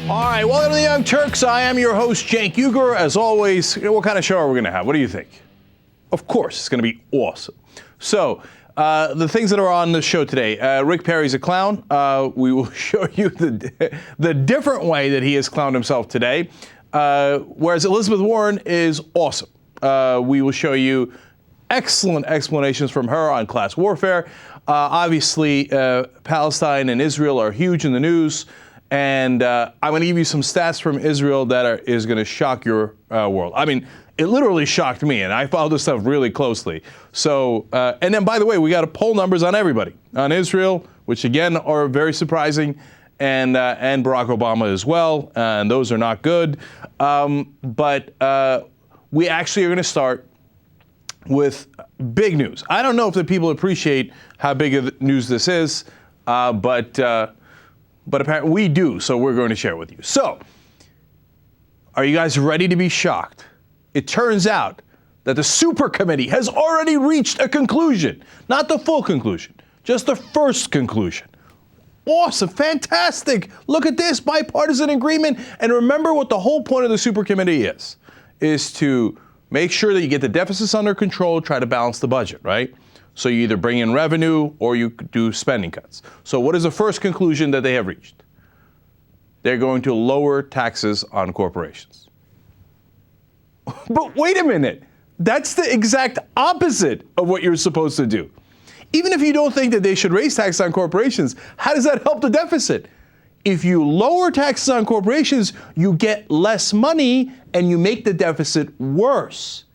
All right, welcome to the Young Turks. I am your host, Cenk Uygur. As always, what kind of show are we going to have? What do you think? Of course, it's going to be awesome. So, the things that are on the show today. Rick Perry's a clown. We will show you the different way that he has clowned himself today. Whereas Elizabeth Warren is awesome. We will show you excellent explanations from her on class warfare. Obviously, Palestine and Israel are huge in the news. And I'm going to give you some stats from Israel that is going to shock your world. I mean, it literally shocked me, and I follow this stuff really closely. So, and then, by the way, we got poll numbers on everybody. On Israel, which, again, are very surprising, and Barack Obama as well, and those are not good. But we actually are going to start with big news. I don't know if the people appreciate how big of news this is, but apparently we do, so we're going to share it with you. So, are you guys ready to be shocked? It turns out that the super committee has already reached a conclusion. Not the full conclusion, just the first conclusion. Awesome, fantastic. Look at this, bipartisan agreement. And remember what the whole point of the super committee is to make sure that you get the deficits under control, try to balance the budget, right? So you either bring in revenue or you do spending cuts. So what is the first conclusion that they have reached? They're going to lower taxes on corporations. But wait a minute. That's the exact opposite of what you're supposed to do. Even if you don't think that they should raise taxes on corporations, how does that help the deficit? If you lower taxes on corporations, you get less money and you make the deficit worse.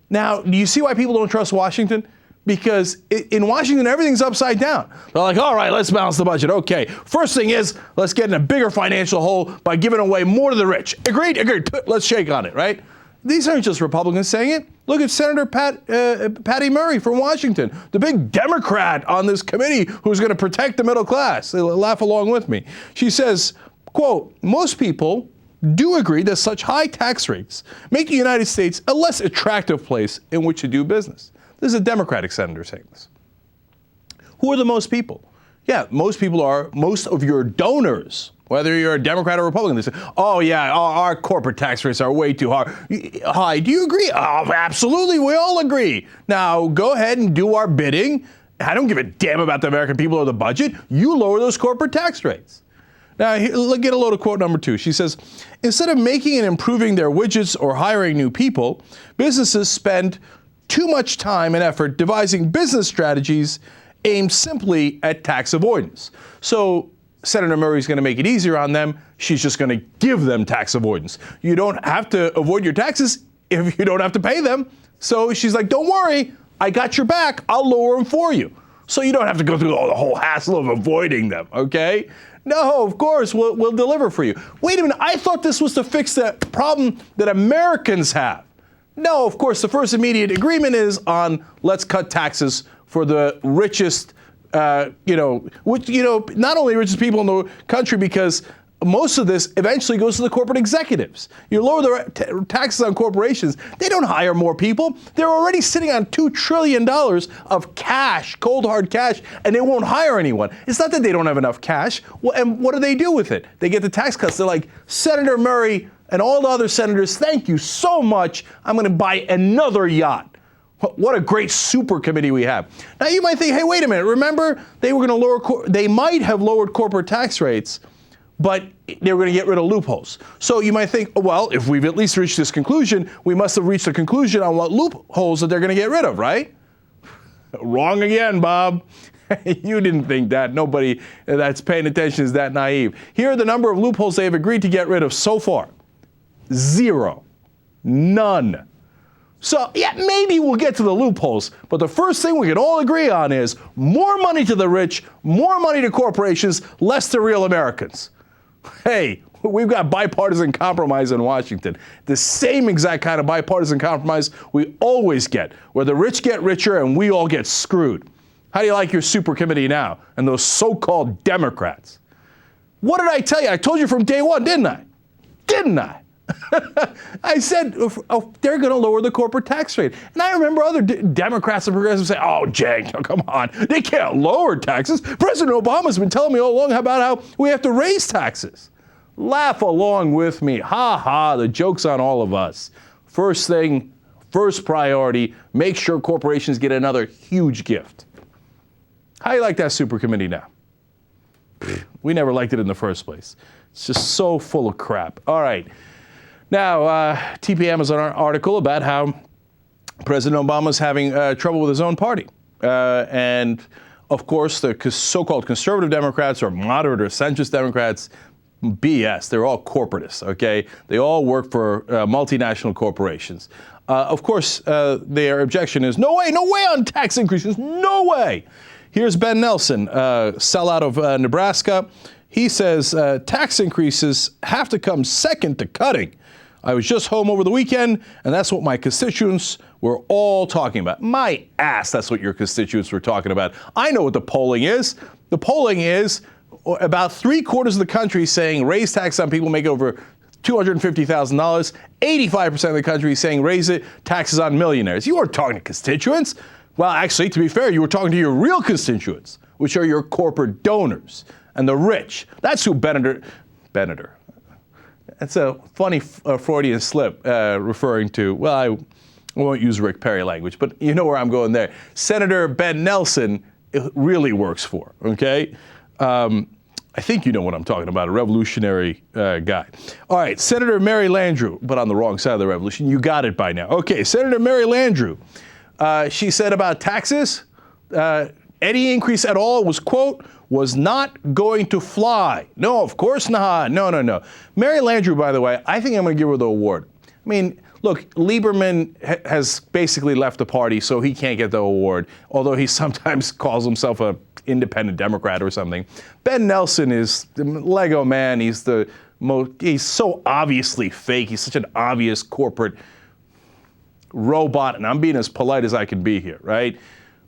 Now, do you see why people don't trust Washington? Because in Washington, everything's upside down. They're like, all right, let's balance the budget. Okay, first thing is, let's get in a bigger financial hole by giving away more to the rich. Agreed? Agreed. Let's shake on it, right? These aren't just Republicans saying it. Look at Senator Patty Murray from Washington, the big Democrat on this committee who's going to protect the middle class. They laugh along with me. She says, quote, most people do agree that such high tax rates make the United States a less attractive place in which to do business. This is a Democratic senator saying this. Who are the most people? Yeah, most people are most of your donors, whether you're a Democrat or Republican. They say, oh, yeah, our corporate tax rates are way too high. Do you agree? Oh, absolutely. We all agree. Now, go ahead and do our bidding. I don't give a damn about the American people or the budget. You lower those corporate tax rates. Now, look, get a load of quote number 2. She says, instead of making and improving their widgets or hiring new people, businesses spend too much time and effort devising business strategies aimed simply at tax avoidance. So Senator Murray's going to make it easier on them. She's just going to give them tax avoidance. You don't have to avoid your taxes if you don't have to pay them. So she's like, don't worry, I got your back. I'll lower them for you. So you don't have to go through the whole hassle of avoiding them, okay? No, of course, we'll deliver for you. Wait a minute, I thought this was to fix the problem that Americans have. No, of course, the first immediate agreement is on let's cut taxes for the richest, not only richest people in the country, because most of this eventually goes to the corporate executives. You lower the taxes on corporations, they don't hire more people. They're already sitting on $2 trillion of cash, cold hard cash, and they won't hire anyone. It's not that they don't have enough cash. Well, and what do they do with it? They get the tax cuts. They're like, Senator Murray and all the other senators, thank you so much. I'm going to buy another yacht. What a great super committee we have. Now you might think, hey, wait a minute. Remember, they were going to they might have lowered corporate tax rates, but they were going to get rid of loopholes. So you might think, well, if we've at least reached this conclusion, we must have reached a conclusion on what loopholes that they're going to get rid of, right? Wrong again, Bob. You didn't think that. Nobody that's paying attention is that naive. Here are the number of loopholes they have agreed to get rid of so far. 0. None. So, yeah, maybe we'll get to the loopholes, but the first thing we can all agree on is more money to the rich, more money to corporations, less to real Americans. Hey, we've got bipartisan compromise in Washington. The same exact kind of bipartisan compromise we always get, where the rich get richer and we all get screwed. How do you like your super committee now and those so-called Democrats? What did I tell you? I told you from day one, didn't I? Didn't I? I said, they're going to lower the corporate tax rate. And I remember other Democrats and progressives say, oh, Cenk, come on. They can't lower taxes. President Obama's been telling me all along about how we have to raise taxes. Laugh along with me. Ha ha, the joke's on all of us. First thing, first priority, make sure corporations get another huge gift. How do you like that super committee now? We never liked it in the first place. It's just so full of crap. All right. Now, TPM is an article about how President Obama's having trouble with his own party. And, of course, the so-called conservative Democrats or moderate or centrist Democrats, BS. They're all corporatists, okay? They all work for multinational corporations. Of course, their objection is, no way on tax increases, no way. Here's Ben Nelson, sellout of Nebraska. He says tax increases have to come second to cutting. I was just home over the weekend, and that's what my constituents were all talking about. My ass, that's what your constituents were talking about. I know what the polling is. The polling is about 3/4 of the country saying raise tax on people make over $250,000. 85% of the country is saying raise it, taxes on millionaires. You weren't talking to constituents. Well, actually, to be fair, you were talking to your real constituents, which are your corporate donors and the rich. That's who Beneder. That's a funny Freudian slip referring to, well, I won't use Rick Perry language, but you know where I'm going there. Senator Ben Nelson really works for, okay? I think you know what I'm talking about, a revolutionary guy. All right, Senator Mary Landrieu, but on the wrong side of the revolution. You got it by now. Okay, Senator Mary Landrieu. She said about taxes, any increase at all was, quote, was not going to fly. No, of course not. No. Mary Landrieu, by the way, I think I'm going to give her the award. I mean, look, Lieberman has basically left the party, so he can't get the award, although he sometimes calls himself an independent Democrat or something. Ben Nelson is the Lego man. He's so obviously fake. He's such an obvious corporate robot, and I'm being as polite as I can be here, right?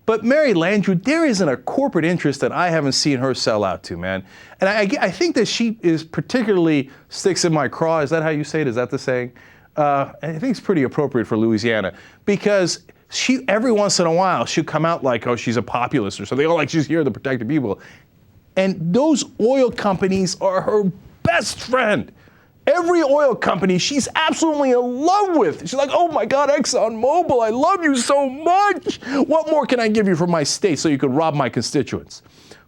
But Mary Landrieu, there isn't a corporate interest that I haven't seen her sell out to, man. And I think that she is particularly sticks in my craw. Is that how you say it? Is that the saying? I think it's pretty appropriate for Louisiana, because she, every once in a while, she'll come out like, oh, she's a populist or something, oh, like she's here to protect the people. And those oil companies are her best friend. Every oil company she's absolutely in love with. She's like, oh my God, ExxonMobil, I love you so much. What more can I give you from my state so you could rob my constituents?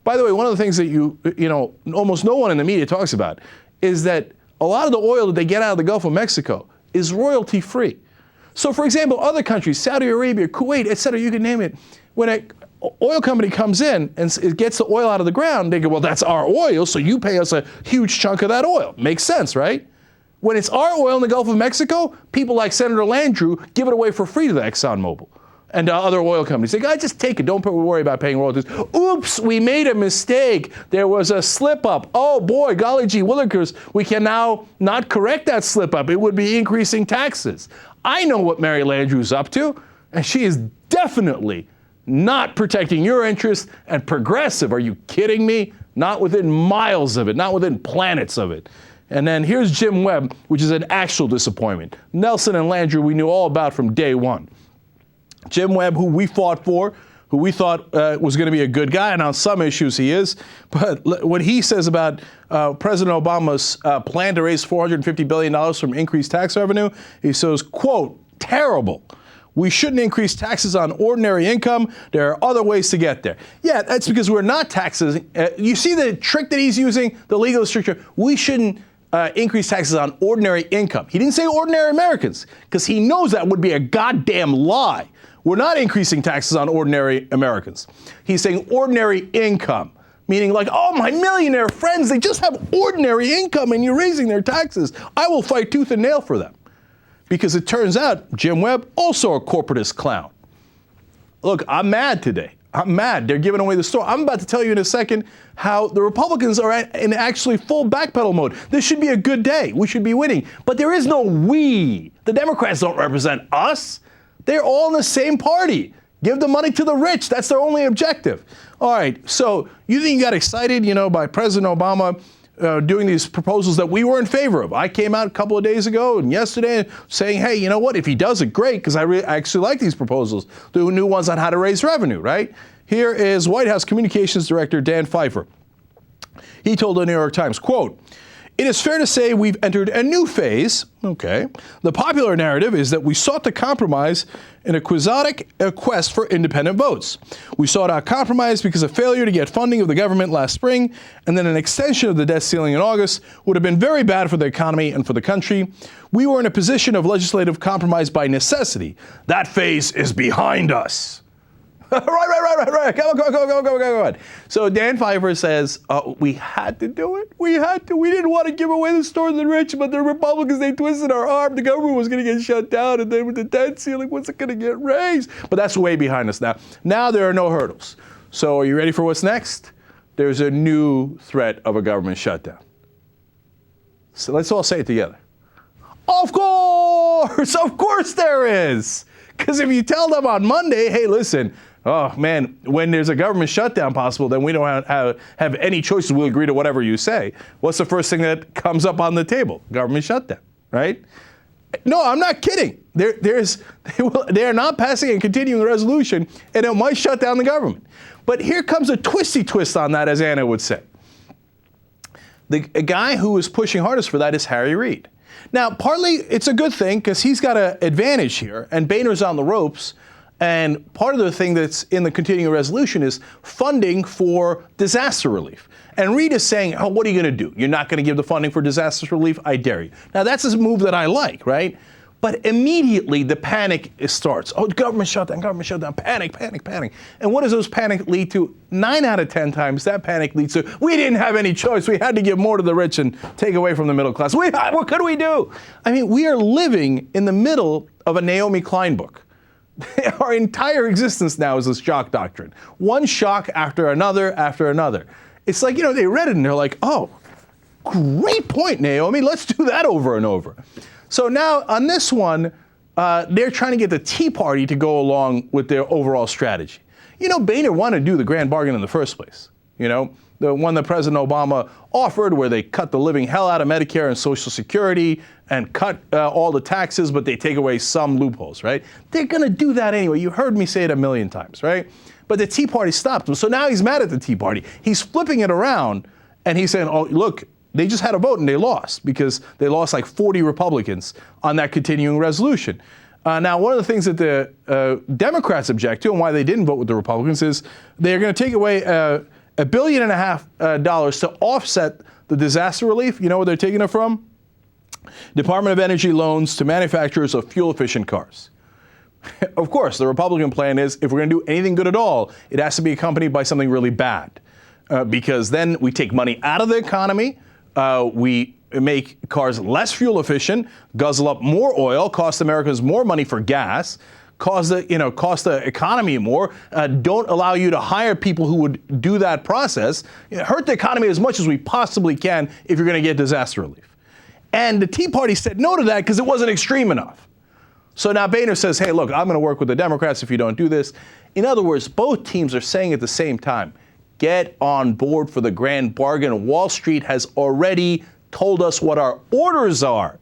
By the way, one of the things that you know, almost no one in the media talks about is that a lot of the oil that they get out of the Gulf of Mexico is royalty free. So for example, other countries, Saudi Arabia, Kuwait, et cetera, you can name it, when an oil company comes in and it gets the oil out of the ground, they go, well, that's our oil, so you pay us a huge chunk of that oil. Makes sense, right? When it's our oil in the Gulf of Mexico, people like Senator Landrieu give it away for free to the ExxonMobil and other oil companies. They go, just take it. Don't worry about paying royalties. Oops, we made a mistake. There was a slip up. Oh boy, golly gee willikers, we can now not correct that slip up. It would be increasing taxes. I know what Mary Landrieu's up to, and she is definitely not protecting your interests and progressive. Are you kidding me? Not within miles of it, not within planets of it. And then here's Jim Webb, which is an actual disappointment. Nelson and Landrieu we knew all about from day one. Jim Webb, who we fought for, who we thought was going to be a good guy, and on some issues he is. But what he says about President Obama's plan to raise $450 billion from increased tax revenue, he says, quote, terrible. We shouldn't increase taxes on ordinary income. There are other ways to get there. Yeah, that's because we're not taxing. You see the trick that he's using, the legal structure. We shouldn't increase taxes on ordinary income. He didn't say ordinary Americans, because he knows that would be a goddamn lie. We're not increasing taxes on ordinary Americans. He's saying ordinary income, meaning like, oh, my millionaire friends, they just have ordinary income and you're raising their taxes. I will fight tooth and nail for them. Because it turns out Jim Webb, also a corporatist clown. Look, I'm mad today. I'm mad. They're giving away the store. I'm about to tell you in a second how the Republicans are in actually full backpedal mode. This should be a good day. We should be winning. But there is no we. The Democrats don't represent us. They're all in the same party. Give the money to the rich. That's their only objective. All right. So you think you got excited, by President Obama doing these proposals that we were in favor of. I came out a couple of days ago and yesterday saying, hey, you know what? If he does it, great, because I actually like these proposals, the new ones on how to raise revenue, right? Here is White House Communications Director Dan Pfeiffer. He told the New York Times, quote, It is fair to say we've entered a new phase. Okay. The popular narrative is that we sought to compromise in a quixotic quest for independent votes. We sought out compromise because a failure to get funding of the government last spring and then an extension of the debt ceiling in August would have been very bad for the economy and for the country. We were in a position of legislative compromise by necessity. That phase is behind us. Right. Come on. So Dan Pfeiffer says, we had to do it. We had to. We didn't want to give away the store to the rich, but the Republicans, they twisted our arm. The government was going to get shut down, and then with the debt ceiling, what's it going to get raised? But that's way behind us now. Now there are no hurdles. So are you ready for what's next? There's a new threat of a government shutdown. So let's all say it together. Of course there is. Because if you tell them on Monday, hey, listen, oh man, when there's a government shutdown possible, then we don't have any choices. We'll agree to whatever you say. What's the first thing that comes up on the table? Government shutdown, right? No, I'm not kidding. They are not passing a continuing resolution, and it might shut down the government. But here comes a twisty twist on that, as Anna would say. A guy who is pushing hardest for that is Harry Reid. Now, partly it's a good thing because he's got an advantage here, and Boehner's on the ropes. And part of the thing that's in the continuing resolution is funding for disaster relief. And Reid is saying, oh, what are you going to do? You're not going to give the funding for disaster relief? I dare you. Now, that's a move that I like, right? But immediately the panic starts. Oh, government shutdown, panic. And what does those panic lead to? 9 out of 10 times that panic leads to, we didn't have any choice. We had to give more to the rich and take away from the middle class. What could we do? I mean, we are living in the middle of a Naomi Klein book. Our entire existence now is this shock doctrine. One shock after another. It's like, they read it and they're like, oh, great point, Naomi. Let's do that over and over. So now on this one, they're trying to get the Tea Party to go along with their overall strategy. Boehner wanted to do the grand bargain in the first place. The one that President Obama offered, where they cut the living hell out of Medicare and Social Security and cut all the taxes, but they take away some loopholes, right? They're going to do that anyway. You heard me say it a million times, right? But the Tea Party stopped him. So now he's mad at the Tea Party. He's flipping it around, and he's saying, oh, look, they just had a vote and they lost because they lost like 40 Republicans on that continuing resolution. Now, one of the things that the Democrats object to and why they didn't vote with the Republicans is they're going to take away $1.5 billion to offset the disaster relief. You know where they're taking it from? Department of Energy loans to manufacturers of fuel-efficient cars. Of course, the Republican plan is if we're going to do anything good at all, it has to be accompanied by something really bad. Because then we take money out of the economy, we make cars less fuel efficient, guzzle up more oil, cost Americans more money for gas, cost the economy more, don't allow you to hire people who would do that process, hurt the economy as much as we possibly can if you're going to get disaster relief. And the Tea Party said no to that because it wasn't extreme enough. So now Boehner says, hey, look, I'm going to work with the Democrats if you don't do this. In other words, both teams are saying at the same time, get on board for the grand bargain. Wall Street has already told us what our orders are.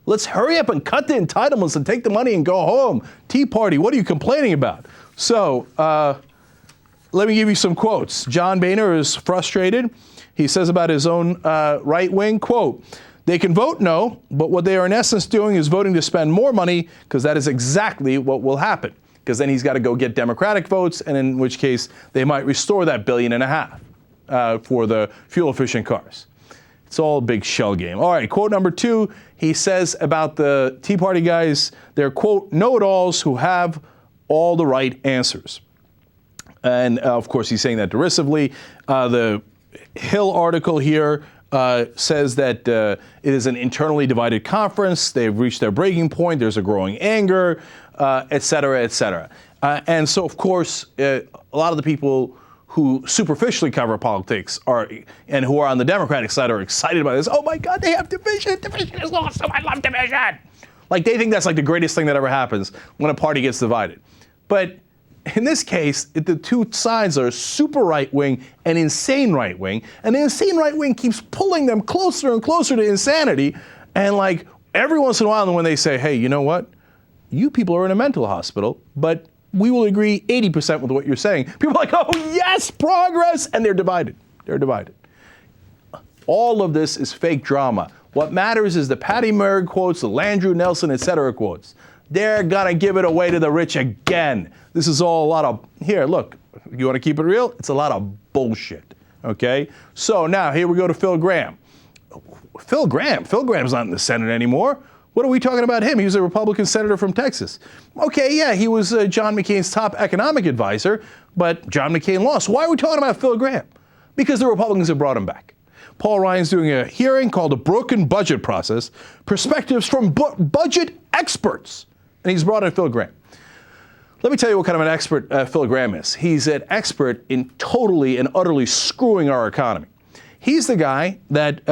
Let's hurry up and cut the entitlements and take the money and go home. Tea Party, what are you complaining about? So let me give you some quotes. John Boehner is frustrated. He says about his own right wing, quote, they can vote no, but what they are in essence doing is voting to spend more money because that is exactly what will happen. Because then he's got to go get Democratic votes, and in which case they might restore that $1.5 billion for the fuel-efficient cars. It's all a big shell game. All right, quote number 2, he says about the Tea Party guys, they're, quote, know-it-alls who have all the right answers. And, of course, he's saying that derisively. The Hill article here says that it is an internally divided conference. They've reached their breaking point. There's a growing anger, et cetera, et cetera. And so, of course, a lot of the people who superficially cover politics and who are on the Democratic side are excited about this. Oh, my God, they have division. Division is awesome. I love division. Like, they think that's like the greatest thing that ever happens when a party gets divided. But in this case, the two sides are super right-wing and insane right-wing, and the insane right-wing keeps pulling them closer and closer to insanity, and like every once in a while when they say, hey, you know what? You people are in a mental hospital, but we will agree 80% with what you're saying. People are like, oh, yes, progress, and they're divided. They're divided. All of this is fake drama. What matters is the Patty Murray quotes, the Landrew Nelson, etc. quotes. They're gonna give it away to the rich again. This is all a lot of, here, look, you wanna keep it real? It's a lot of bullshit, okay? So now, here we go to Phil Gramm. Phil Gramm's not in the Senate anymore. What are we talking about him? He was a Republican senator from Texas. Okay, yeah, he was John McCain's top economic advisor, but John McCain lost. Why are we talking about Phil Gramm? Because the Republicans have brought him back. Paul Ryan's doing a hearing called The Broken Budget Process, Perspectives from Budget Experts. And he's brought in Phil Gramm. Let me tell you what kind of an expert Phil Gramm is. He's an expert in totally and utterly screwing our economy. He's the guy that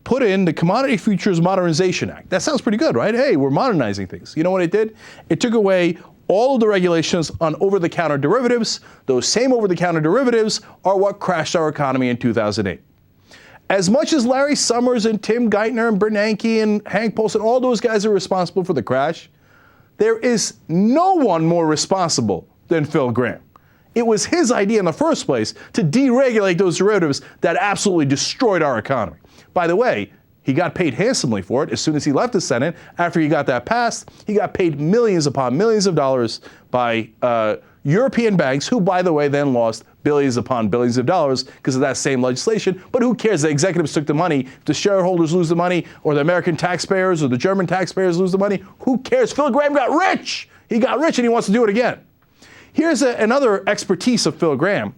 put in the Commodity Futures Modernization Act. That sounds pretty good, right? Hey, we're modernizing things. You know what it did? It took away all of the regulations on over-the-counter derivatives. Those same over-the-counter derivatives are what crashed our economy in 2008. As much as Larry Summers and Tim Geithner and Bernanke and Hank Paulson, all those guys are responsible for the crash, there is no one more responsible than Phil Gramm. It was his idea in the first place to deregulate those derivatives that absolutely destroyed our economy. By the way, he got paid handsomely for it as soon as he left the Senate. After he got that passed, he got paid millions upon millions of dollars by European banks, who, by the way, then lost billions upon billions of dollars because of that same legislation. But who cares? The executives took the money. If the shareholders lose the money, or the American taxpayers or the German taxpayers lose the money, who cares? Phil Gramm got rich. He got rich and he wants to do it again. Here's another expertise of Phil Gramm.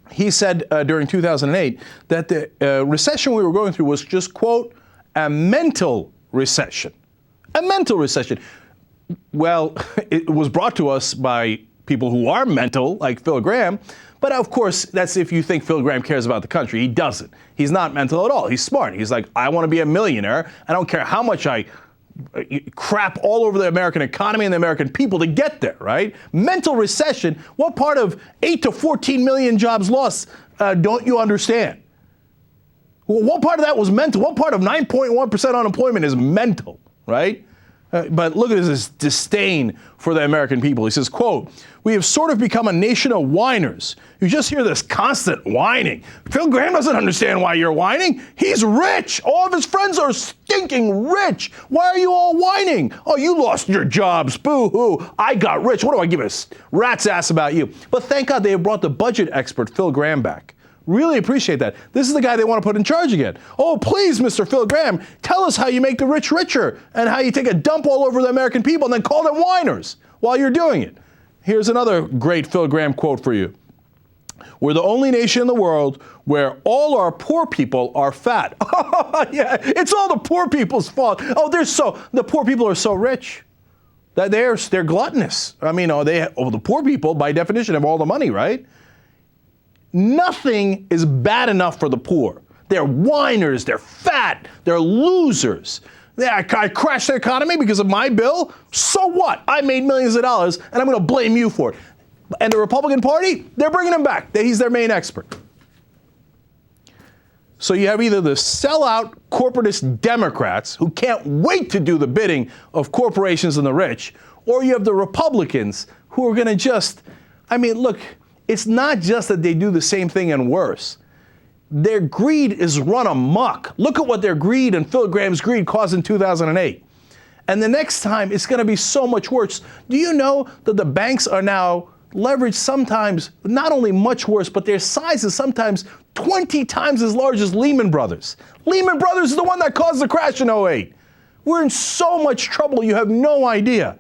He said during 2008 that the recession we were going through was just, quote, a mental recession. A mental recession. Well, it was brought to us by people who are mental, like Phil Gramm. But of course, that's if you think Phil Gramm cares about the country. He doesn't. He's not mental at all. He's smart. He's like, I want to be a millionaire. I don't care how much I crap all over the American economy and the American people to get there, right? Mental recession, what part of 8 to 14 million jobs lost don't you understand? Well, what part of that was mental? What part of 9.1% unemployment is mental, right? But look at this disdain for the American people. He says, quote, we have sort of become a nation of whiners. You just hear this constant whining. Phil Gramm doesn't understand why you're whining. He's rich. All of his friends are stinking rich. Why are you all whining? Oh, you lost your jobs. Boo-hoo. I got rich. What do I give a rat's ass about you? But thank God they have brought the budget expert, Phil Gramm, back. Really appreciate that. This is the guy they want to put in charge again. Oh, please, Mr. Phil Gramm, tell us how you make the rich richer and how you take a dump all over the American people and then call them whiners while you're doing it. Here's another great Phil Gramm quote for you. We're the only nation in the world where all our poor people are fat. Yeah, it's all the poor people's fault. Oh, the poor people are so rich that they're gluttonous. I mean, the poor people, by definition, have all the money, right? Nothing is bad enough for the poor. They're whiners, they're fat, they're losers. I crashed the economy because of my bill. So what? I made millions of dollars and I'm going to blame you for it. And the Republican Party, they're bringing him back. He's their main expert. So you have either the sellout corporatist Democrats who can't wait to do the bidding of corporations and the rich, or you have the Republicans who are going to just, look, it's not just that they do the same thing and worse. Their greed is run amok. Look at what their greed and Phil Gramm's greed caused in 2008. And the next time, it's going to be so much worse. Do you know that the banks are now leveraged sometimes, not only much worse, but their size is sometimes 20 times as large as Lehman Brothers. Lehman Brothers is the one that caused the crash in 2008. We're in so much trouble, you have no idea.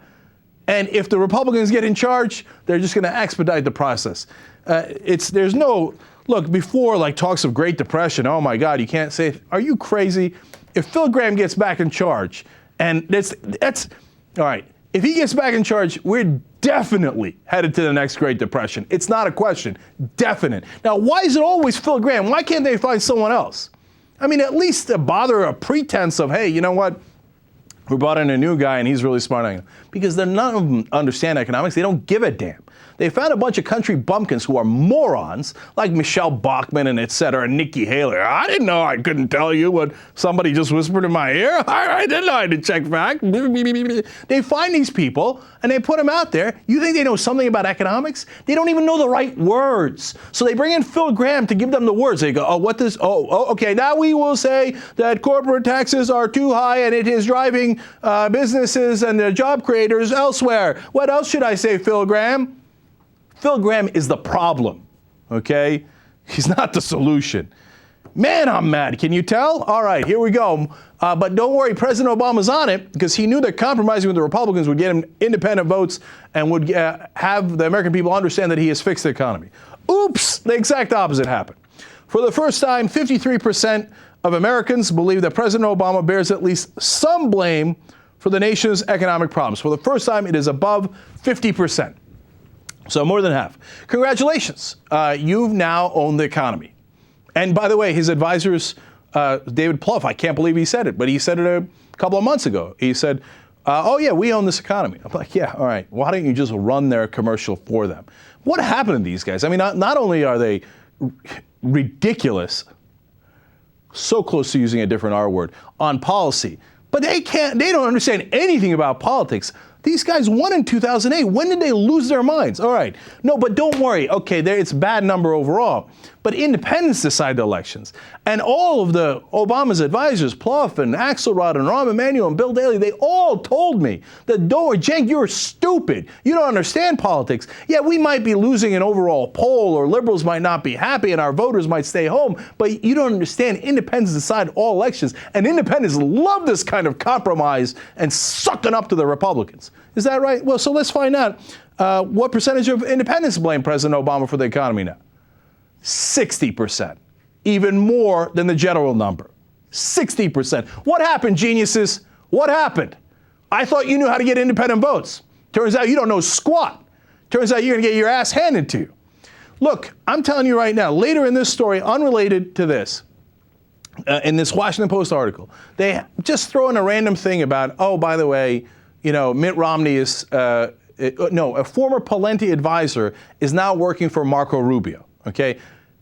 And if the Republicans get in charge, they're just going to expedite the process. Look, before like talks of Great Depression, oh my God, you can't say it. Are you crazy? If Phil Gramm gets back in charge, and that's all right, if he gets back in charge, we're definitely headed to the next Great Depression. It's not a question, definite. Now, why is it always Phil Gramm? Why can't they find someone else? At least bother a pretense of, hey, you know what? We brought in a new guy and he's really smart. Because none of them understand economics. They don't give a damn. They found a bunch of country bumpkins who are morons, like Michelle Bachmann and et cetera, and Nikki Haley. I didn't know I couldn't tell you what somebody just whispered in my ear. I didn't know I had to check back. They find these people and they put them out there. You think they know something about economics? They don't even know the right words. So they bring in Phil Gramm to give them the words. They go, okay, now we will say that corporate taxes are too high and it is driving businesses and the job creators elsewhere. What else should I say, Phil Gramm? Phil Gramm is the problem, okay? He's not the solution. Man, I'm mad. Can you tell? All right, here we go. But don't worry, President Obama's on it because he knew that compromising with the Republicans would get him independent votes and would have the American people understand that he has fixed the economy. Oops, the exact opposite happened. For the first time, 53% of Americans believe that President Obama bears at least some blame for the nation's economic problems. For the first time, it is above 50%. So more than half. Congratulations. You've now owned the economy. And by the way, his advisors, David Plouffe, I can't believe he said it, but he said it a couple of months ago. He said, oh yeah, we own this economy. I'm like, yeah, all right. Why don't you just run their commercial for them? What happened to these guys? I mean, not only are they ridiculous, so close to using a different R word, on policy, but they don't understand anything about politics. These guys won in 2008. When did they lose their minds? All right. No, but don't worry. Okay, it's a bad number overall. But independents decide the elections. And all of the Obama's advisors, Plouffe and Axelrod and Rahm Emanuel and Bill Daley, they all told me that, Cenk, you're stupid. You don't understand politics. Yeah, we might be losing an overall poll or liberals might not be happy and our voters might stay home. But you don't understand. Independents decide all elections. And independents love this kind of compromise and sucking up to the Republicans. Is that right? Well, so let's find out. What percentage of independents blame President Obama for the economy now? 60%. Even more than the general number. 60%. What happened, geniuses? What happened? I thought you knew how to get independent votes. Turns out you don't know squat. Turns out you're going to get your ass handed to you. Look, I'm telling you right now, later in this story, unrelated to this, in this Washington Post article, they just throw in a random thing about, oh, by the way, Mitt Romney is, a former Pawlenty advisor is now working for Marco Rubio, okay?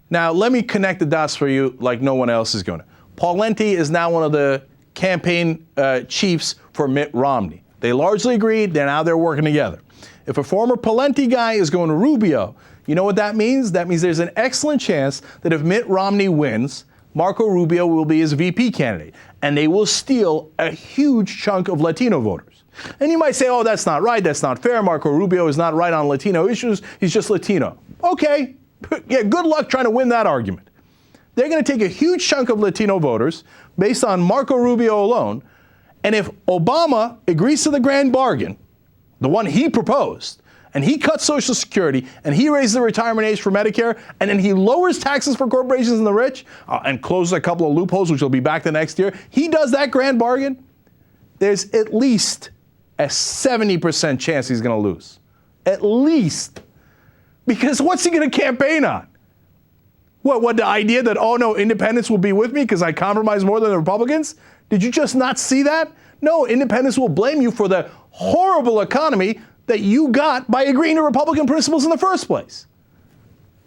Now, let me connect the dots for you like no one else is going to. Pawlenty is now one of the campaign chiefs for Mitt Romney. They largely agreed, now they're working together. If a former Pawlenty guy is going to Rubio, you know what that means? That means there's an excellent chance that if Mitt Romney wins, Marco Rubio will be his VP candidate, and they will steal a huge chunk of Latino voters. And you might say, oh, that's not right, that's not fair, Marco Rubio is not right on Latino issues, he's just Latino. Okay, yeah, good luck trying to win that argument. They're going to take a huge chunk of Latino voters based on Marco Rubio alone, and if Obama agrees to the grand bargain, the one he proposed, and he cuts Social Security, and he raises the retirement age for Medicare, and then he lowers taxes for corporations and the rich, and closes a couple of loopholes, which will be back the next year, he does that grand bargain, there's at least a 70% chance he's going to lose. At least. Because what's he going to campaign on? What, the idea that, oh no, independents will be with me because I compromise more than the Republicans? Did you just not see that? No, independents will blame you for the horrible economy that you got by agreeing to Republican principles in the first place.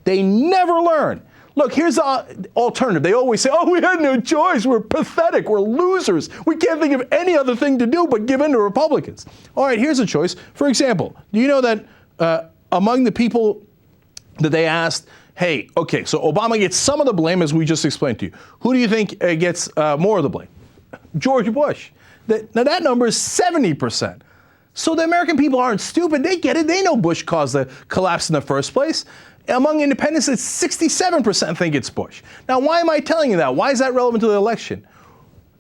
They never learn. Look, here's the alternative. They always say, oh, we had no choice. We're pathetic. We're losers. We can't think of any other thing to do but give in to Republicans. All right, here's a choice. For example, do you know that among the people that they asked, hey, okay, so Obama gets some of the blame, as we just explained to you. Who do you think gets more of the blame? George Bush. Now, that number is 70%. So the American people aren't stupid. They get it. They know Bush caused the collapse in the first place. Among independents, it's 67% think it's Bush. Now, why am I telling you that? Why is that relevant to the election?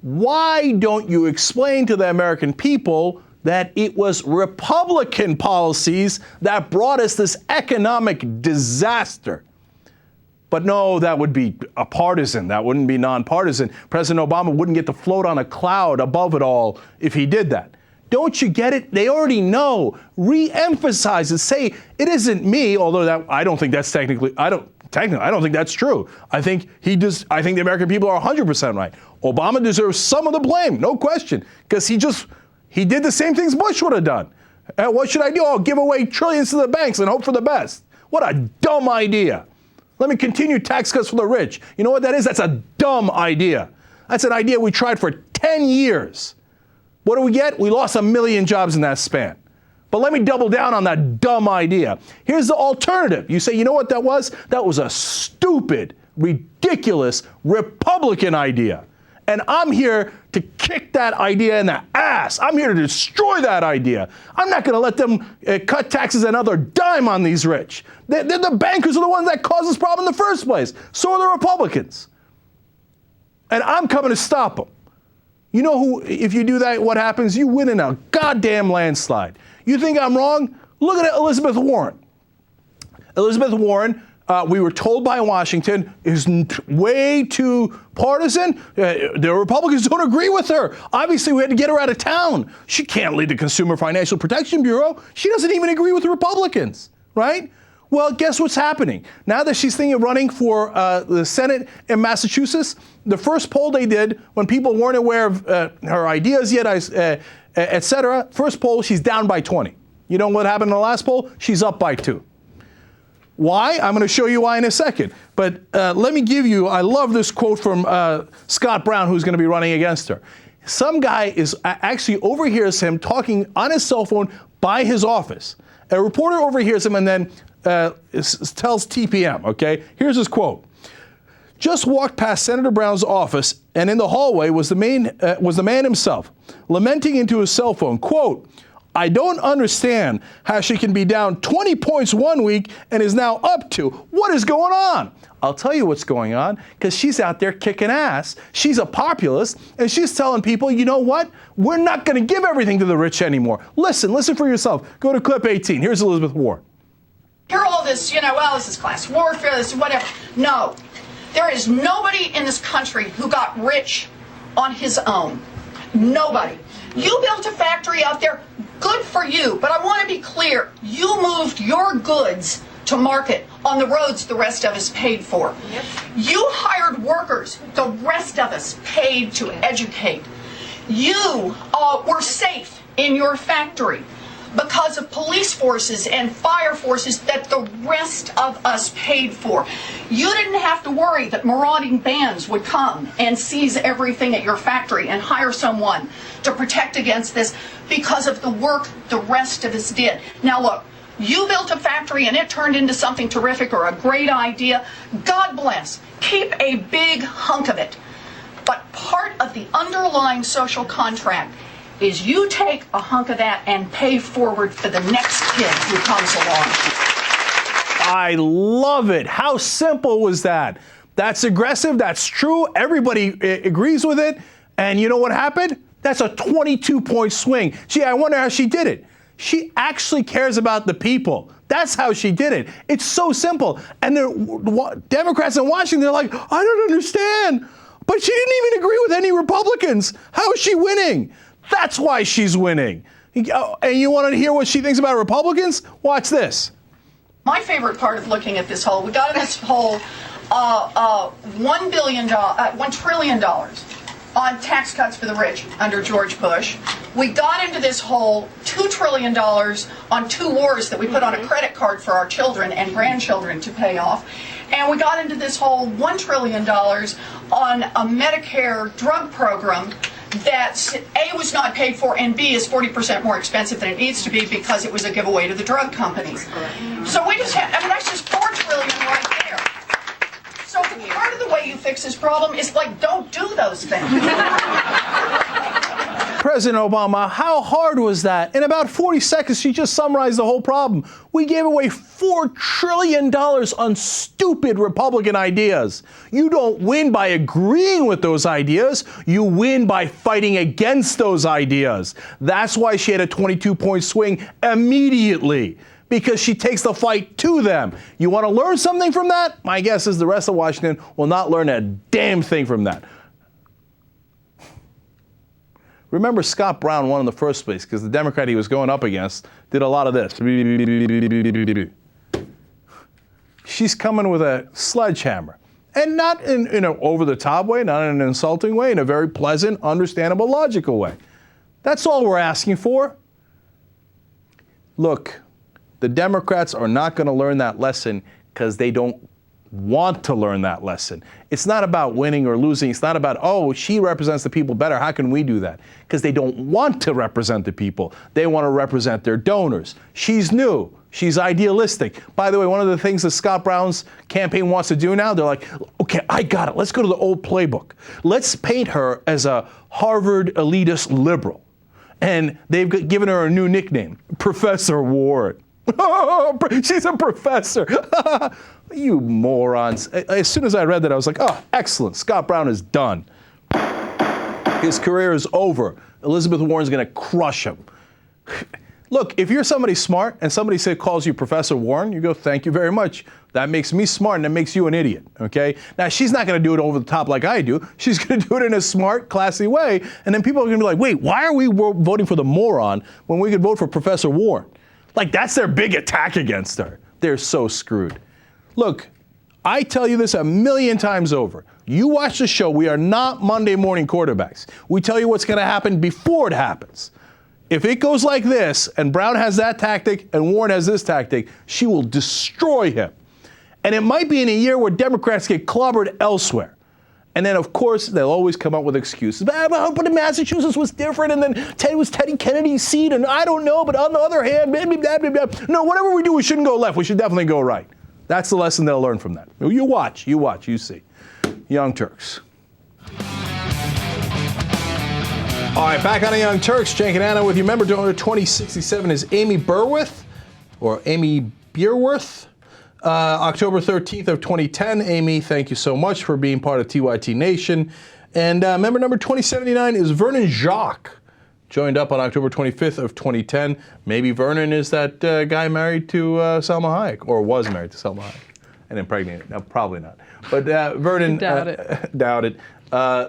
Why don't you explain to the American people that it was Republican policies that brought us this economic disaster? But no, that would be a partisan. That wouldn't be nonpartisan. President Obama wouldn't get to float on a cloud above it all if he did that. Don't you get it? They already know. Re-emphasize it. Say, it isn't me, although I don't think that's technically, I don't think that's true. I think the American people are 100% right. Obama deserves some of the blame, no question, because he did the same things Bush would have done. What should I do? I'll give away trillions to the banks and hope for the best. What a dumb idea. Let me continue tax cuts for the rich. You know what that is? That's a dumb idea. That's an idea we tried for 10 years. What do we get? We lost 1 million jobs in that span. But let me double down on that dumb idea. Here's the alternative. You say, you know what that was? That was a stupid, ridiculous Republican idea. And I'm here to kick that idea in the ass. I'm here to destroy that idea. I'm not going to let them cut taxes another dime on these rich. The bankers are the ones that caused this problem in the first place. So are the Republicans. And I'm coming to stop them. You know who, if you do that, what happens? You win in a goddamn landslide. You think I'm wrong? Look at Elizabeth Warren. Elizabeth Warren, we were told by Washington, is way too partisan. The Republicans don't agree with her. Obviously, we had to get her out of town. She can't lead the Consumer Financial Protection Bureau. She doesn't even agree with the Republicans, right? Well, guess what's happening? Now that she's thinking of running for the Senate in Massachusetts, the first poll they did when people weren't aware of her ideas yet, et cetera, first poll, she's down by 20. You know what happened in the last poll? She's up by 2. Why? I'm going to show you why in a second. But let me give you, I love this quote from Scott Brown, who's going to be running against her. Some guy actually overhears him talking on his cell phone by his office. A reporter overhears him and then tells TPM, okay? Here's his quote. Just walked past Senator Brown's office, and in the hallway was the man himself, lamenting into his cell phone, quote, I don't understand how she can be down 20 points one week and is now up 2. What is going on? I'll tell you what's going on, because she's out there kicking ass. She's a populist, and she's telling people, you know what? We're not going to give everything to the rich anymore. Listen for yourself. Go to clip 18. Here's Elizabeth Warren. Hear all this, well, this is class warfare, this is whatever. No. There is nobody in this country who got rich on his own. Nobody. You built a factory out there, good for you, but I want to be clear, you moved your goods to market on the roads the rest of us paid for. Yep. You hired workers the rest of us paid to educate. You were safe in your factory because of police forces and fire forces that the rest of us paid for. You didn't have to worry that marauding bands would come and seize everything at your factory and hire someone to protect against this because of the work the rest of us did. Now look, you built a factory and it turned into something terrific or a great idea. God bless. Keep a big hunk of it. But part of the underlying social contract is you take a hunk of that and pay forward for the next kid who comes along. I love it. How simple was that? That's aggressive. That's true. Everybody agrees with it. And you know what happened? That's a 22-point swing. Gee, I wonder how she did it. She actually cares about the people. That's how she did it. It's so simple. And the Democrats in Washington, they're like, I don't understand. But she didn't even agree with any Republicans. How is she winning? That's why she's winning. And you want to hear what she thinks about Republicans? Watch this. My favorite part of looking at this hole, we got in this hole $1 trillion on tax cuts for the rich under George Bush. We got into this hole $2 trillion on 2 wars that we put on a credit card for our children and grandchildren to pay off. And we got into this hole $1 trillion on a Medicare drug program that A, was not paid for, and B, is 40% more expensive than it needs to be because it was a giveaway to the drug companies. So we just had, that's just $4 trillion right there. So part of the way you fix this problem is don't do those things. President Obama, how hard was that? In about 40 seconds, she just summarized the whole problem. We gave away $4 trillion on stupid Republican ideas. You don't win by agreeing with those ideas. You win by fighting against those ideas. That's why she had a 22-point swing immediately, because she takes the fight to them. You want to learn something from that? My guess is the rest of Washington will not learn a damn thing from that. Remember, Scott Brown won in the first place because the Democrat he was going up against did a lot of this. She's coming with a sledgehammer. And not in an over-the-top way, not in an insulting way, in a very pleasant, understandable, logical way. That's all we're asking for. Look, the Democrats are not going to learn that lesson because they don't want to learn that lesson. It's not about winning or losing. It's not about, oh, she represents the people better. How can we do that? Because they don't want to represent the people. They want to represent their donors. She's new. She's idealistic. By the way, one of the things that Scott Brown's campaign wants to do now, they're like, okay, I got it. Let's go to the old playbook. Let's paint her as a Harvard elitist liberal. And they've given her a new nickname, Professor Warren. She's a professor. You morons. As soon as I read that, I was like, oh, excellent. Scott Brown is done. His career is over. Elizabeth Warren's going to crush him. Look, if you're somebody smart and somebody calls you Professor Warren, you go, thank you very much. That makes me smart and that makes you an idiot, okay? Now, she's not going to do it over the top like I do. She's going to do it in a smart, classy way. And then people are going to be like, wait, why are we voting for the moron when we could vote for Professor Warren? Like, that's their big attack against her. They're so screwed. Look, I tell you this a million times over. You watch the show. We are not Monday morning quarterbacks. We tell you what's going to happen before it happens. If it goes like this, and Brown has that tactic, and Warren has this tactic, she will destroy him. And it might be in a year where Democrats get clobbered elsewhere. And then, of course, they'll always come up with excuses. But in Massachusetts was different, and then Ted was Teddy Kennedy's seat, and I don't know, but on the other hand, blah, blah, blah, blah, blah. No, whatever we do, we shouldn't go left. We should definitely go right. That's the lesson they'll learn from that. You watch, you see. Young Turks. All right, back on the Young Turks. Cenk and Anna with you. Member donor 2067 is Amy Burworth, or Amy Beerworth. October 13th of 2010. Amy, thank you so much for being part of TYT Nation. And member number 2079 is Vernon Jacques. Joined up on October 25th of 2010. Maybe Vernon is that guy married to Salma Hayek, or was married to Salma Hayek and impregnated. No, probably not. But Vernon, doubt it. Doubt it.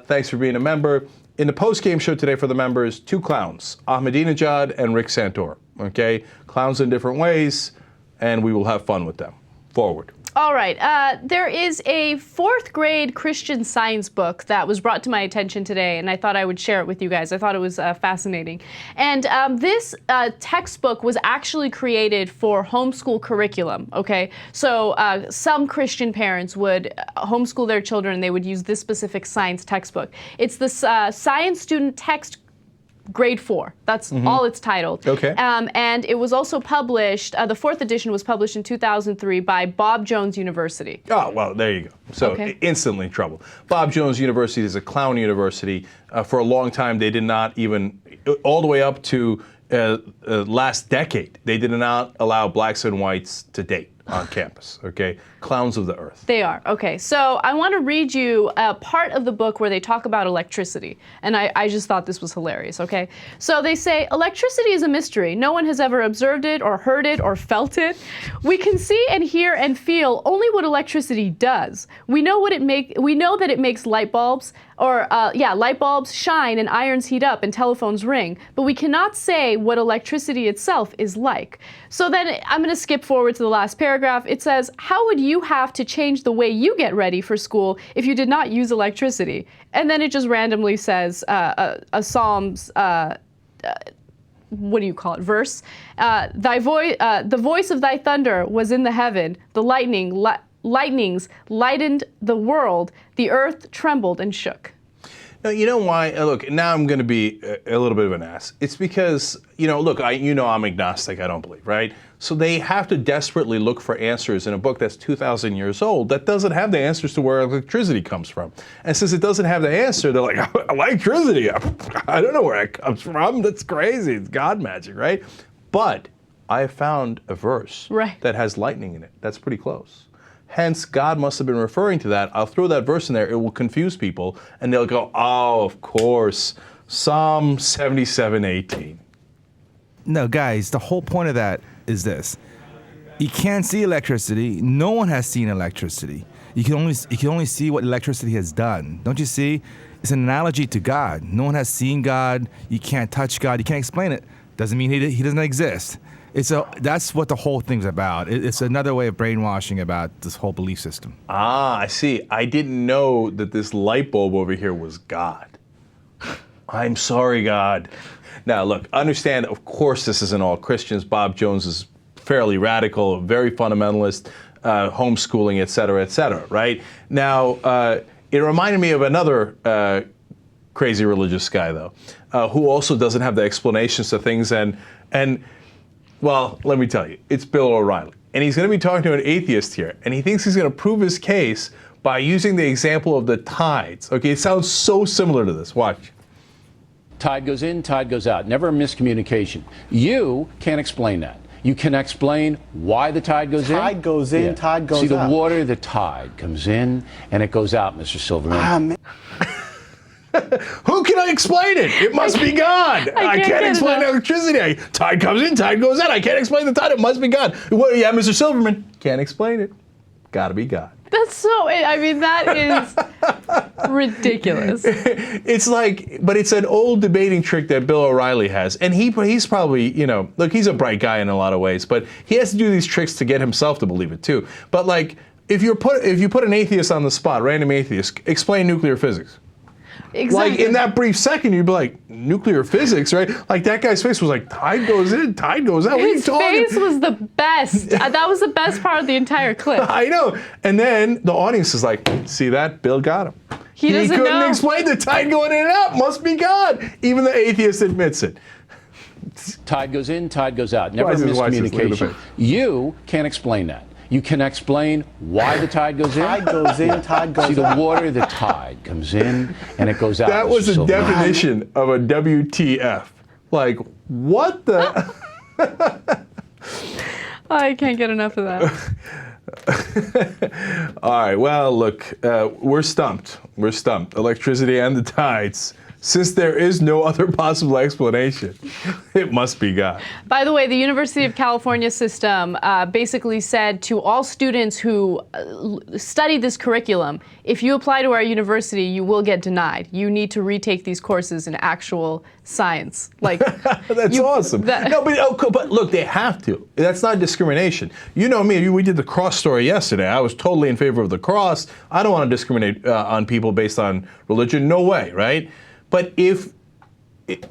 Thanks for being a member. In the post-game show today for the members, two clowns, Ahmadinejad and Rick Santorum. Okay, clowns in different ways, and we will have fun with them. Forward. All right. There is a fourth grade Christian science book that was brought to my attention today, and I thought I would share it with you guys. I thought it was fascinating. And this textbook was actually created for homeschool curriculum, okay? So some Christian parents would homeschool their children, and they would use this specific science textbook. It's the Science Student Text Grade 4. That's all it's titled. Okay. And it was also published, the fourth edition was published in 2003 by Bob Jones University. Oh, well, there you go. So instantly in trouble. Bob Jones University is a clown university. For a long time, they did not even, all the way up to last decade, they did not allow blacks and whites to date on campus, okay? Clowns of the earth. They are. Okay, so I want to read you a part of the book where they talk about electricity, and I just thought this was hilarious, okay? So they say, electricity is a mystery. No one has ever observed it or heard it or felt it. We can see and hear and feel only what electricity does. We know that it makes light bulbs, light bulbs shine and irons heat up and telephones ring, but we cannot say what electricity itself is like. So then I'm going to skip forward to the last paragraph. It says, how would you have to change the way you get ready for school if you did not use electricity? And then it just randomly says a Psalms, what do you call it, verse? The voice of thy thunder was in the heaven, the lightnings lightened the world, the earth trembled and shook. Now, you know why? Look, now I'm going to be a little bit of an ass. It's because, look, I'm agnostic, I don't believe, right? So they have to desperately look for answers in a book that's 2,000 years old that doesn't have the answers to where electricity comes from. And since it doesn't have the answer, they're like, electricity? I don't know where it comes from. That's crazy. It's God magic, right? But I have found a verse that has lightning in it. That's pretty close. Hence, God must have been referring to that. I'll throw that verse in there. It will confuse people. And they'll go, oh, of course, Psalm 77:18. No, guys, the whole point of that is this. You can't see electricity. No one has seen electricity. You can only see what electricity has done. Don't you see? It's an analogy to God. No one has seen God. You can't touch God. You can't explain it. Doesn't mean he doesn't exist. That's what the whole thing's about. It's another way of brainwashing about this whole belief system. Ah, I see. I didn't know that this light bulb over here was God. I'm sorry, God. Now, look, understand, of course, this isn't all Christians. Bob Jones is fairly radical, very fundamentalist, homeschooling, et cetera, right? Now, it reminded me of another crazy religious guy, though, who also doesn't have the explanations to things. And well, let me tell you, it's Bill O'Reilly. And he's going to be talking to an atheist here, and he thinks he's going to prove his case by using the example of the tides. Okay, it sounds so similar to this. Watch. Tide goes in, tide goes out. Never a miscommunication. You can't explain that. You can explain why the tide goes in. Tide goes in, tide goes out. See, the water, the tide comes in and it goes out, Mr. Silverman. Who can I explain it? It must be God. I can't explain electricity. Tide comes in, tide goes out. I can't explain the tide. It must be God. Well, yeah, Mr. Silverman, can't explain it. Gotta be God. That's so, I mean, that is ridiculous. It's like, but it's an old debating trick that Bill O'Reilly has. And he's probably, you know, look, he's a bright guy in a lot of ways, but he has to do these tricks to get himself to believe it too. But like, if you put an atheist on the spot, random atheist, explain nuclear physics. Exactly. Like in that brief second, you'd be like, nuclear physics, right? Like that guy's face was like, tide goes in, tide goes out. What are you talking? His face was the best. That was the best part of the entire clip. I know. And then the audience is like, see that? Bill got him. He doesn't couldn't know. explain the tide going in and out. Must be God. Even the atheist admits it. Tide goes in, tide goes out. Never a Why is this- why is this? Look at the miscommunication. face. You can't explain that. You can explain why the tide goes in. Tide goes in, tide goes See, the out. water, the tide comes in and it goes out. That was Mr. the Silverman. definition of a WTF. Like, what the? I can't get enough of that. All right, well, look, we're stumped. We're stumped. Electricity and the tides. Since there is no other possible explanation, it must be God. By the way, the University of California system basically said to all students who study this curriculum, if you apply to our university, you will get denied. You need to retake these courses in actual science. Like That's awesome. No, but look, they have to. That's not discrimination. You know me, we did the cross story yesterday. I was totally in favor of the cross. I don't want to discriminate on people based on religion. No way, right? But if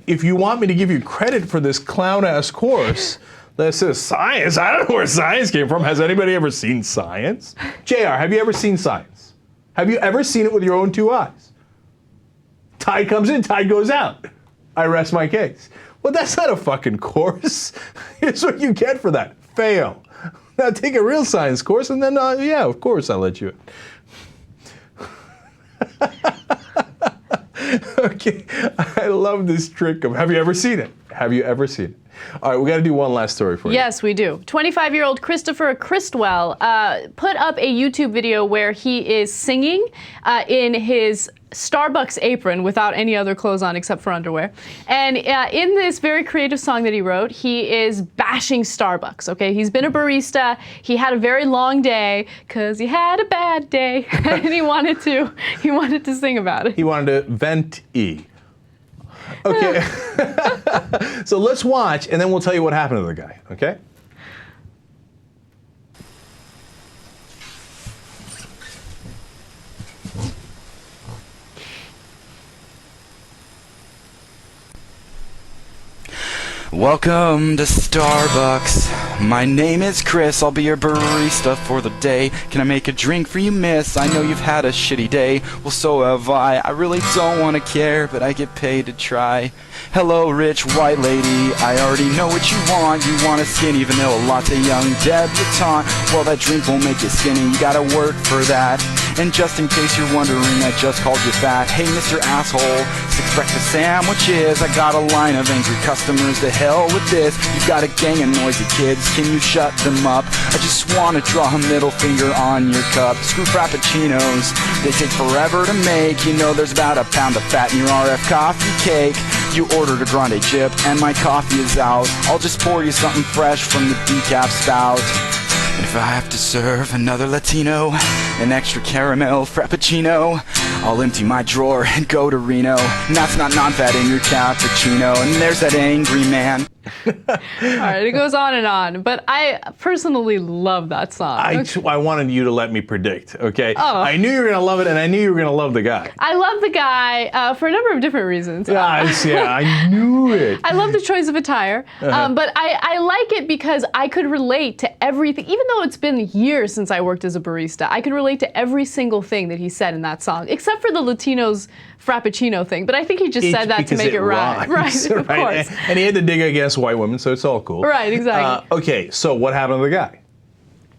you want me to give you credit for this clown-ass course that says science, I don't know where science came from. Has anybody ever seen science? JR, have you ever seen science? Have you ever seen it with your own two eyes? Tide comes in, tide goes out. I rest my case. Well, that's not a fucking course. Here's what you get for that. Fail. Now take a real science course and then, yeah, of course I'll let you in. Okay, I love this trick of, have you ever seen it? Have you ever seen it? All right, we got to do one last story for you. Yes, we do. 25-year-old Christopher Christwell put up a YouTube video where he is singing in his Starbucks apron without any other clothes on except for underwear. And in this very creative song that he wrote, he is bashing Starbucks, okay? He's been a barista. He had a very long day because he had a bad day and he wanted to sing about it. He wanted to vent-y. Okay, so let's watch and then we'll tell you what happened to the guy, okay? Welcome to Starbucks. My name is Chris. I'll be your barista for the day. Can I make a drink for you, miss? I know you've had a shitty day. Well, so have I. I really don't want to care, but I get paid to try. Hello, rich white lady. I already know what you want. You want a skinny vanilla latte, young debutante. Well, that drink won't make you skinny. You gotta work for that. And just in case you're wondering, I just called you fat. Hey, Mr. Asshole, 6 breakfast sandwiches. I got a line of angry customers. To hell with this. You've got a gang of noisy kids. Can you shut them up? I just want to draw a middle finger on your cup. Screw frappuccinos. They take forever to make. You know there's about a pound of fat in your RF coffee cake. You ordered a grande chip and my coffee is out. I'll just pour you something fresh from the decaf spout. And if I have to serve another Latino an extra caramel frappuccino, I'll empty my drawer and go to Reno. And that's not non-fat in your cappuccino. And there's that angry man. All right, it goes on and on, but I personally love that song. I wanted you to let me predict, okay? Oh. I knew you were going to love it, and I knew you were going to love the guy. I love the guy for a number of different reasons. Yeah, I knew it. I love the choice of attire, but I like it because I could relate to everything. Even though it's been years since I worked as a barista, I could relate to every single thing that he said in that song, except for the Latinos Frappuccino thing. But I think he just said that to make it right. rhymes, Right, of course. And he had to dig against white women, so it's all cool. Right, exactly. Okay, so what happened to the guy?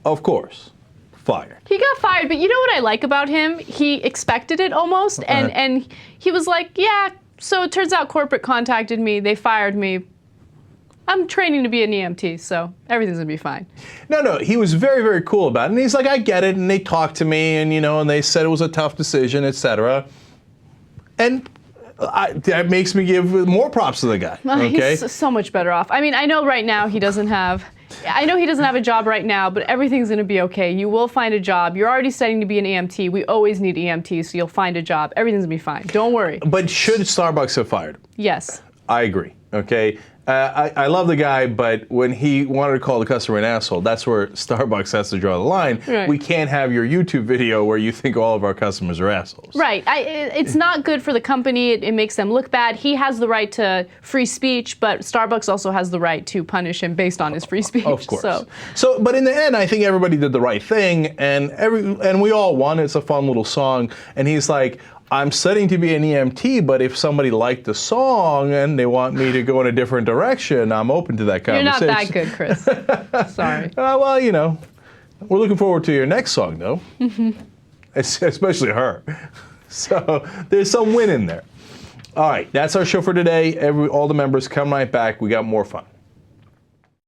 Of course, fired. He got fired, but you know what I like about him? He expected it almost, and he was like, yeah, so it turns out corporate contacted me, they fired me. I'm training to be an EMT, so everything's gonna be fine. No, he was very, very cool about it. And he's like, I get it, and they talked to me, and and they said it was a tough decision, etc. And that makes me give more props to the guy. Okay? He's so much better off. I mean, I know right now he doesn't have a job right now, but everything's gonna be okay. You will find a job. You're already studying to be an EMT. We always need EMTs, so you'll find a job. Everything's gonna be fine. Don't worry. But should Starbucks have fired him? Yes. I agree. Okay. I love the guy, but when he wanted to call the customer an asshole, that's where Starbucks has to draw the line. Right. We can't have your YouTube video where you think all of our customers are assholes. Right. It's not good for the company. It makes them look bad. He has the right to free speech, but Starbucks also has the right to punish him based on his free speech. Of course. So, But in the end, I think everybody did the right thing, and we all won. It's a fun little song, and he's like, I'm studying to be an EMT, but if somebody liked the song and they want me to go in a different direction, I'm open to that you're conversation. not that good, Chris. Sorry. Well, we're looking forward to your next song, though. Especially her. So there's some win in there. All right, that's our show for today. All the members come right back. We got more fun.